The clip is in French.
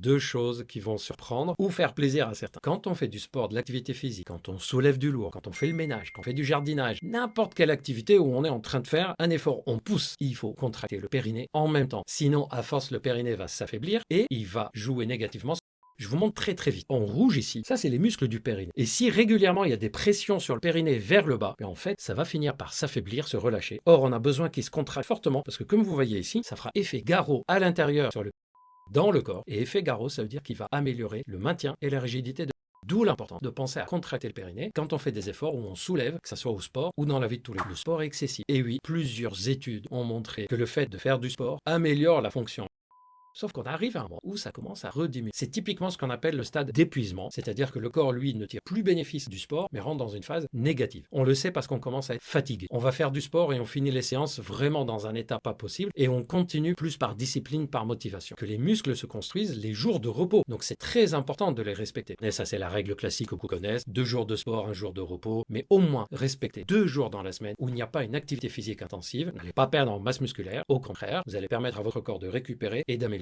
deux choses qui vont surprendre ou faire plaisir à certains. Quand on fait du sport, de l'activité physique, quand on soulève du lourd, quand on fait le ménage, quand on fait du jardinage, n'importe quelle activité où on est en train de faire un effort, on pousse, il faut contracter le périnée en même temps. Sinon, à force, le périnée va s'affaiblir et il va jouer négativement. Je vous montre très vite. En rouge ici, ça c'est les muscles du périnée. Et si régulièrement il y a des pressions sur le périnée vers le bas, en fait ça va finir par s'affaiblir, se relâcher. Or on a besoin qu'il se contracte fortement parce que comme vous voyez ici, ça fera effet garrot à l'intérieur dans le corps. Et effet garrot, ça veut dire qu'il va améliorer le maintien et la rigidité de. D'où l'importance de penser à contracter le périnée quand on fait des efforts où on soulève, que ce soit au sport ou dans la vie de tous les jours. Le sport est excessif. Et oui, plusieurs études ont montré que le fait de faire du sport améliore la fonction. Sauf qu'on arrive à un moment où ça commence à rediminuer. C'est typiquement ce qu'on appelle le stade d'épuisement, c'est-à-dire que le corps, lui, ne tire plus bénéfice du sport, mais rentre dans une phase négative. On le sait parce qu'on commence à être fatigué. On va faire du sport et on finit les séances vraiment dans un état pas possible, et on continue plus par discipline, par motivation. Que les muscles se construisent les jours de repos. Donc c'est très important de les respecter. Et ça, c'est la règle classique que vous connaissez, 2 jours de sport, 1 jour de repos, mais au moins respectez 2 jours dans la semaine où il n'y a pas une activité physique intensive. Vous n'allez pas perdre en masse musculaire, au contraire, vous allez permettre à votre corps de récupérer et d'améliorer